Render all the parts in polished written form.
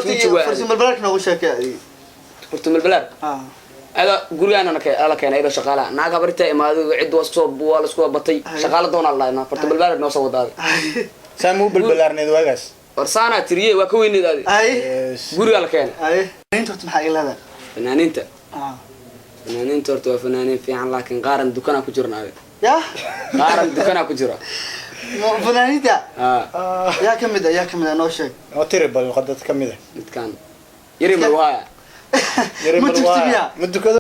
فرتم البلاد نوش شكاء فرتم البلاد هذا قولي أنا كان إذا شغالة ناقة بريتة ما عد وصوب والسكوا بطي شغالة دون الله أنا فرتم البلاد نوصل هذا سامو بالبلار ندواجس ورسانا تريه وكوين ذا قولي أنا كان أنت تمحق هذا فنانين أنت فنانين تورتوا فنانين في عن لكن قارن دكانك كجرنا يا قارن دكانك كجرا فنانين ده يا كم ده نوشك وتربل القدة كم ده كان يريم الوايا مدو كذا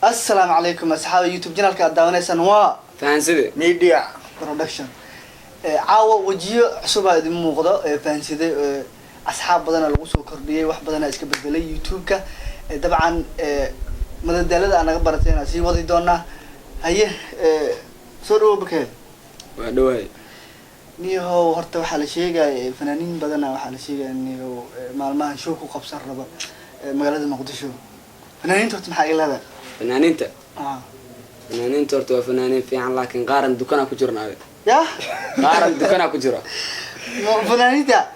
السلام عليكم أصحاب يوتيوب قناة كداونة سنوا فانسدي ميديا برودكشن عاو وجيه عصبة دي موقدة فانسدي أصحاب بدنا الوصول كردية واحد بدنا إسكبت بلي يوتيوب كا طبعا مدة دلالة أنا قبرتين أسي وضي دونا هيه صوروا بكير ودوي نيهو هرت وحال شيء فنانين بدنا وحال شيء نيهو معلمان شوكو قبصر ربا مقالة مقدشو فنانين تورت محايل هذا فنانين انت فنانين تورت فنانين في عن لكن قارن دكانك كجرنا يا قارن دكانك كجرا فنانين ده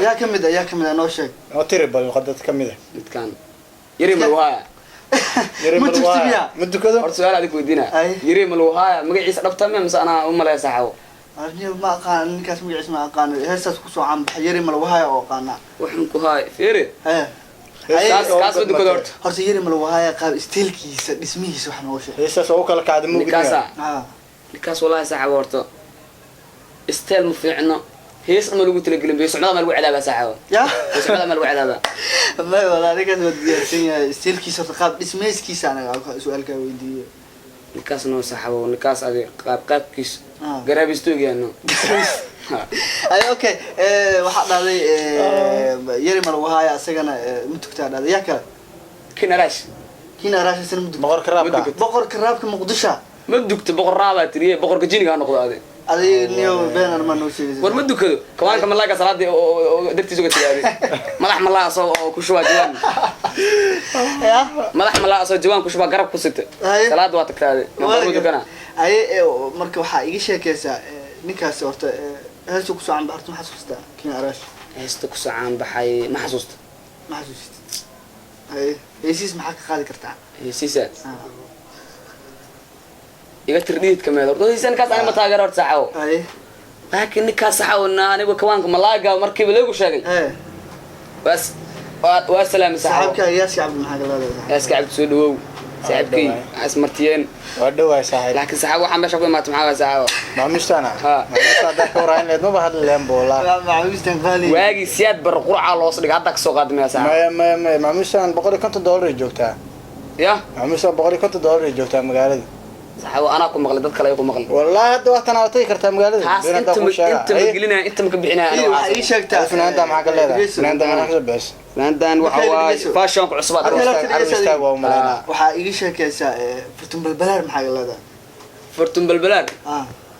يا كم ده نوشك وتربل القدة كم ده كان يريم الوايا مدو كذا horta su'aal adig weydiina yiri malwaha magaciisa dhabta ma mise ana uma leeyahay saxaabo arniyo ma aqaan ninkaas magaciisa ma aqaan heesaas ku soo caan baxay yiri malwaha oo qaana wuxuu ku haay fiiri kaas madu kado horta yiri malwaha qaab isteelkiisa dhismihiisa wax noo sheeg heesaas oo kala kaad muu nikaas wallahi saxaabo horta isteel mu fiicno hees ama lagu tala gelin beesmada ma lagu cadaaba saxaabo ya beesmada ma lagu cadaaba ma wala ninkaas wad diyaarsan yahay isteelkiisa qaab dhismihiisa anaga su'aalka weydiiyo nikaas noo saxaabo nikaas adi qaabkiis garaabistoogiyano ay okay waxa dhacday yiri malwaha asagana mutugtaa dhacday yaa kale kinarash san mutug boqor karaabka muqdisho mudugta boqor raaba tiriye boqorka jiniga noqdo adi niyo beenar ma noo sheegay war madukado kawaanka malaaga salaadii oo dartiisa uga tagay madax malaa soo ku shuba jawaan ya madax malaa soo jawaan ku shuba garab ku sita salaad waa tagtaaday madukana ay marka waxa iga sheekaysaa ninkaas horta heestu ku soo caan baxay ma xasuusta kinarash heestu ku soo caan baxay ma xasuusta ay heesiis maxaa ka qaadi kartaa heesiisa iga tirdid kameed horta heesan kaas aan ma taageero horta saxaw ay laakiin ninkaas saxawna anigu kawaanka malaaga markii lagu sheegay bas waa salaam saxabka yaaski abd maxaa galada yaaski abd soo dhawow saxabkii asmartiyeen waa dhawaay saaxiib laakiin saxaab waxa meesha ku imaato maxaa saxaab maamustana maamustana ka waraan leed ma bahad leen boola maamustan qaali waagi siyaad bar qurca loo soo dhigay hadda ka soo qaadmay saxaab ma maamustan $150 joogtaa ya maamustan $150 joogtaa magaalada saxaab ana ku maqlay dad kale ay ku maqlay wallahi hadda waxtan aad tay kartaa magaalada inta ma gelinaa inta ma ka bixinaa ana waxa ii sheegtaa fanaanda maxaa ka leedahay fanaanda maxaa ka bixis fanaandan waxa waa fashion ku cusub waxa ii sheekaysaa furtun balbalaar maxaa ka leedahay furtun balbalaar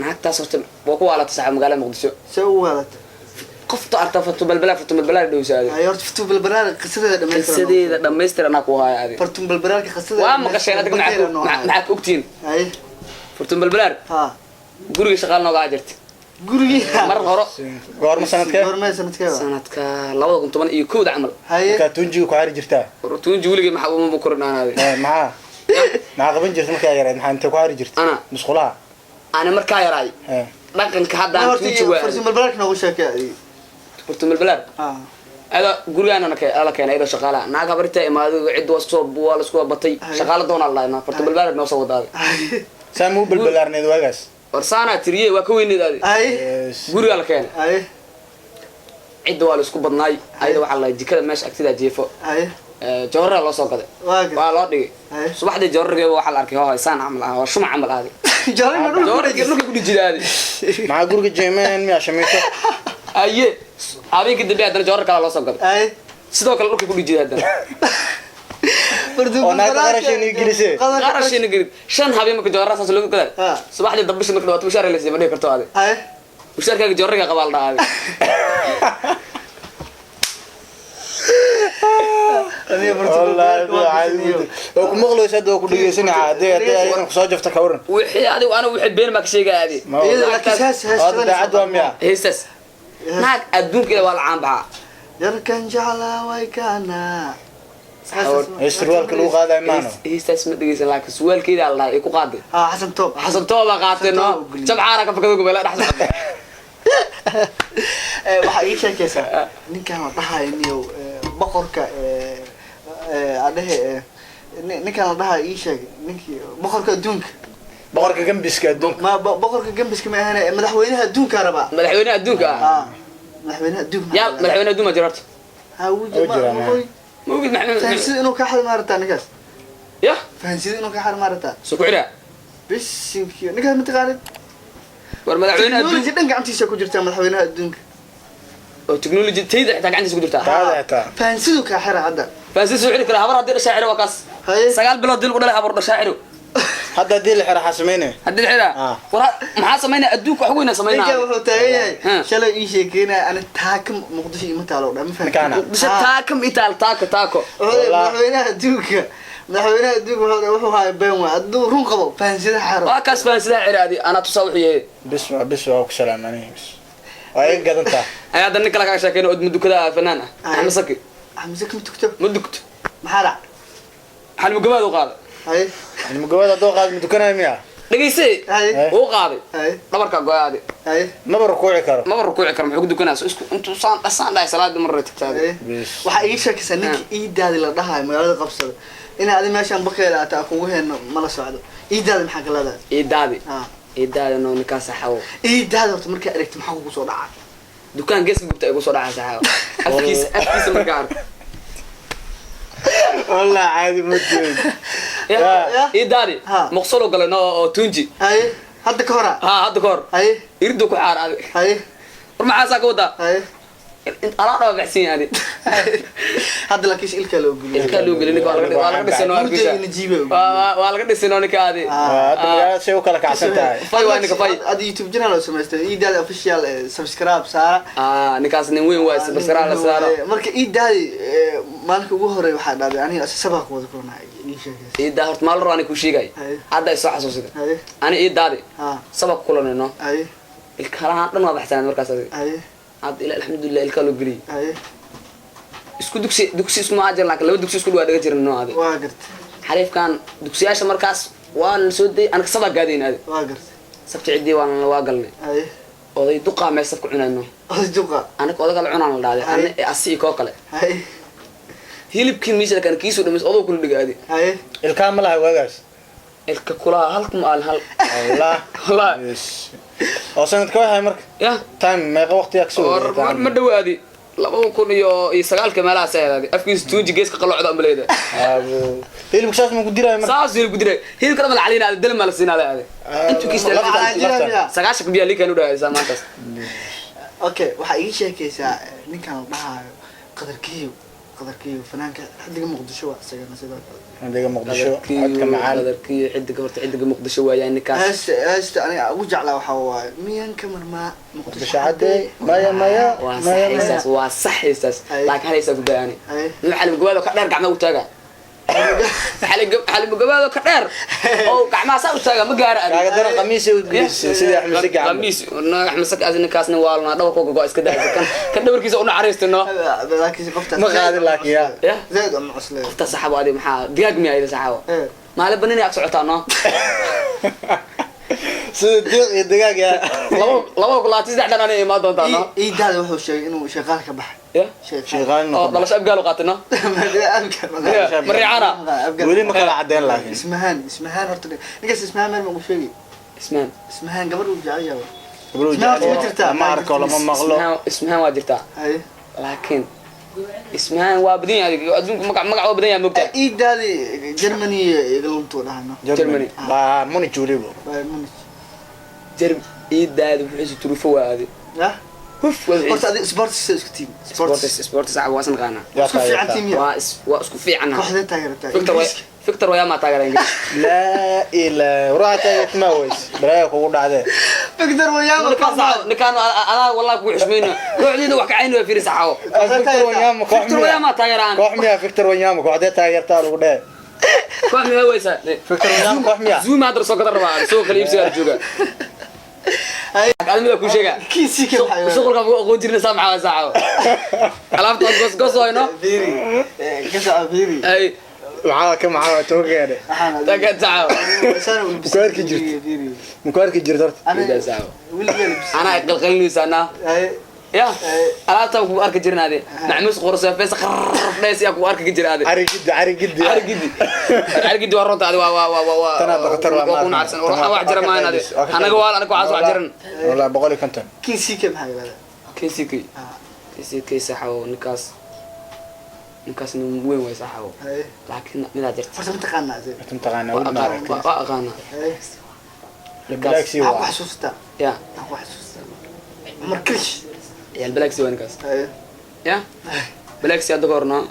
naagtaas horta waa ku waalata saxaab magaalada muqdisho soo waalata qofta arta furtun balbalaar dhowsaade ay horta furtun balbalaar qisadeeda dhameystiran ana ku haaya furtun balbalaar qisadeeda waa maqasheen adiga maxaa ku ogtiin ay furtun balbalaar guriga shaqaal nooga jirta guriga mar hore goorma sanadkee sanadka 2010 iyo 1 amal ka tunjiga ku xari jirtaa tunjiga wiliga maxaa uma kornaanaade maxaa qaban jirtay markaa yaray maxaa inta ku xari jirtay ana musqulaha ana markaa yaray dhaqanka hadda tunjiga furtun balbalaar noogu sheekay furtun balbalaar هذا قريان أنا كان إذا شغالة ناقة بريتة ما عد وصوب والسكوا بطي شغالة دون الله أنا فرت بالبلد ما وصل هذا سامو بالبلار ندواجس ورسانا تريه وكوين ذا قريان كان عد والسكوا بطناي أيضا وعلى جكلا ماش أكتدا جيفو جورة الله صوب كذا والله دي صباح دي جورة وحال أركي هو إنسان عملها وشو ما عمل هذه جورة يقول جدادي مع قرق جيمان ميا شميته أيه أبي كده بيعدنا جورة كلا الله صوب كذا sidoo kale dhulka ku dhijid hadan برضو qarashin grid shan habeen marka jawaraas soo lagu gaday subaxdii dambish marka dhawaad mushaar leeyahay ma dhihi karto aad mushaarkaaga jawariga qabaal dhaad أنا برضو oo kuma qoloysa doo ku dhigeysan caadee ay ku soo jafta ka waran wixii adigu ana wixii been ma ka sheegaadi إذا كساس هذا عدوى مياه heesas naag adduunka waa la caan baxa yarkan jeclaa way kaana surwaalka lagu qaaday maano heestaas ma dhegeysan laakiin surwaalkeeda la ay ku qaaday xasan toob qaatay no jabcaara ka fakado gobol dhax socday waxa ii sheekaysaa ninkan la dhahayo niyo boqorka adahe ninkan la dhahayo ii sheeg ninkii boqorka adduunka boqorka gambiska adduunka ma boqorka gambiska ma ahane madaxweynaha adduunka raba madaxweynaha adduunka madaxweynaha adduunka ya madaxweynaha adduunka jirto ma wujud maxamed fahansid inuu ka xad maarata ninkaas ya fahansid inuu ka xad maarata soo ku xira bisinki ninkaas mataqaanid war madaxweynaha adduunka dhan gacantiisa ku jirta madaxweynaha adduunka oo technology tayda xitaa gacantiisa ku jirta fahansidu ka xira hadda fahansid soo xiri kara habar hadii shaacir waa kaas 9 bilood dil u dhalay habar shaacir hadda dil xira xasmeene hadii xira war maxaa sameeyna adduunka wax weyn sameeyna ninka wuxuu taagay shalay ii sheekeynaa ana taaka muqdisho ima taalo dhan fahan muqdisho taaka itaal taako madaxweynaha adduunka wuxuu haay been waa aduu run qabo fahansida xaro waa kaas fahansida xiraadi ana tusaa wuxuu yahay bis waa ku salaamani ay gadanta ay hadda ninka laga sheekeeno od mudukada fanaan ah saki mudukto maxaa dhac hal mugabaad u qaaday hay hal mugabaad oo qaad mudukana miya dhageysay uu qaaday dhabarka go'aaday mabar kuuci karo muxuu ku dukanaas isku intuu saan dhaay salaada mar tagtaaday waxa ii sheekaysaa ninka ii daadi la dhahay magaalada qabsada in aad meeshan bakeela aad kugu heeno mala socdo ii daadi maxaa ka leedahay ii daadi no ninka saxawo ii daadi horta marka aragti maxaa kugu soo dhacay dukaan geeska gubta ay ku soo dhacay saxawo afkiisa marka arag والله عادي مدين ii daadi maqsalo galay oo tunji hay hadda ka hor hadda ka hor hay irdu ku xaar aad hay war maxaa saa ka wada hay ala dhaw baxsin yaadi hadda laakiin ilka loo geliyo ninka waa laga dhisano arkisa waa laga dhisano ninka aadi hadda shay u kala kacsan tahay fay waa ninka fay ad YouTube channel oo sameystay ii daadi official subscribe saara ninkaas nin weyn waa subscribe la saara marka ii daadi maalinka ugu horeey waxa dhacday aniga sabab ku wada kulnaa ii sheegay ii daadi horta maal raan ku sheegay hadda ay soo xasuusida ani ii daadi sabab kulanayno ay ilkalahan dhan waa baxsan markaas ay عبد الله الحمد لله الكالو قلي اسكو دكسي اسمه اجر لكن لو دكسي اسكو waa dhaga jirin noo aade waa gart xariif kan dugsiyasha markaas waa la soo day anaka sabab gaadeen aade waa gart sabti cidii waa galnay ay oday duqa meesaf ku cunayno oday duqa anaka odaga la cunaan la dhaaday ana asi ko kale ay hilibkii miisal kan kiisu dhamis odo ku dhigaade ay ilka ma laha waagaas ilka kula halkum al hal والله oo sanadka waxa marka ya time meeqa waqti yak soo ma dhawaadi 2009 meelaha saayay afkiis tuunji geeska qalocda amaleeda hilib saas ma ku diray marka saas ku diray hilib kala malcalina dal mal sinaada intu kiis sagaasha ku biya likan u dhaay samaantas okay waxa ii sheekaysaa ninkan dhahayo qadarkiyo fanaanka xadiga muqdisho waa isagana sidoo kale xadiga muqdisho codka macaan qadarkiyo xadiga muqdisho waa yani kaas heesta aniga ugu jeclaa waxa waaye miyan kamar ma muqdisho caday maya waa sax heestaas laakiin haysa ku baani maxal gobaado ka dheer gacmo u taaga حلب جبادو كدير او قعما سا استاغا ما غار ادي كاغا دار قميص سيده احمد سك قميص احمد سك ازن كاسنا والنا دبر كوغو اسك داي كان دبركيسا una xariistino laakiin qofta ma qaadi laakiin ya zaid ama asle qofta saxabo adi maxaa digaag miya ila saxabo maala banani ag socotaano sida digaag ya laba kulaati saddex dhan anay imaan doontaano ii daad wuxuu sheegay inuu shaqaal ka baxay شيغان دلش ابقالو قاتنا مريعانا ولي ما كلا عدين لكن اسمهان horta ninkaas ismahan ma ugu sheegi ismahan gabar uu jacayay ma arko lama maqlo ismahan waa jirtaa laakiin ismahan waa badan yahay adduunka magac waa badan yahay moogta ii daadi Germany galunto dhahno Germany ba Munich julibo ii daadi wuxuu turufo waadi هف هذا سبورتس تيم سبورتس عب واسن قانا اسكو في عن تيم واسكو في عنا واحد تاغرتا فيكتور ويا ما تاغرين لا الا وراها تمويس برايك ugu dhacday فيكتور ويا ما نكان انا والله ku xusmeeyna kooxdiina wax ka cayn way fiir saxaw فيكتور ويا ما تاغران koox miya فيكتور ويا ma kooxda taageertaa lagu dheer koox miya waysa فيكتور ويا koox miya zoom adar soo gadar rabaa soo kaliibsiga jooga أنا أقول شيء كيسي كم حاجة شغل كم أقول جرنا سامع ساعة ألعب تقص قص هنا فيري قصة فيري أي معاه توقع تقعد ساعة مكوارك جرت مكوارك جرت أنا ساعة أنا أقل خلني سنة يا ألعب تقول أرك جرنا هذه نعمس قرصة فيس خرف ناس يأكل أرك جرنا هذه عارف جدي ورطة هذا أنا دكتور وأكون عسل وراح واحد ما هذا أنا قوال أنا كوعس واحد والله بقول لك أنت كيسي كم حاجة هذا كيسي صحوا نكاس وين صحوا لكن من أجرت فرصة متقنع زين تمتقنا وأغانا البلاكسي أبغى حسوسته يا أبغى حسوسته مركش يا البلاكسي وين كاس يا بلاكسي هذا كورنا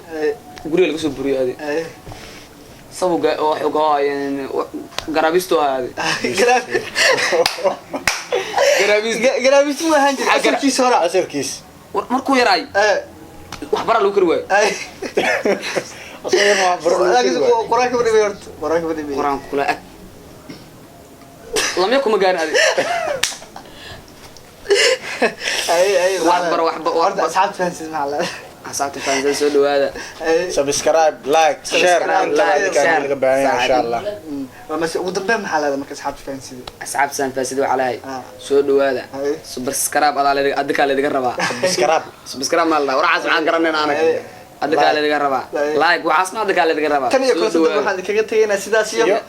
قولي لك شو بري هذه صبوا وحقها يعني قرابيستو هذه قرابيستو ما هنجي أسر كيس هراء أسر كيس مركو يراي وحبر لو كروي قرآن كبري بيرت قرآن كلا لم يكن مجان هذه أي وحبر أصحاب فانسيز مع الله أصحاب فانسيز سولو هذا سبسكرايب لايك شير لا كان اللي بعدين إن شاء الله بس وضبهم محل هذا مك أصحاب فانسيز أصحاب فانسيز وعلى سولو هذا سبسكرايب على أدك على ذكر ربع سبسكرايب مال الله ورعاس عن قرننا أنا أدك على ذكر ربع لايك وعاصنا أدك على ذكر ربع كان يكون صدق واحد كذا تيجي ناس داسية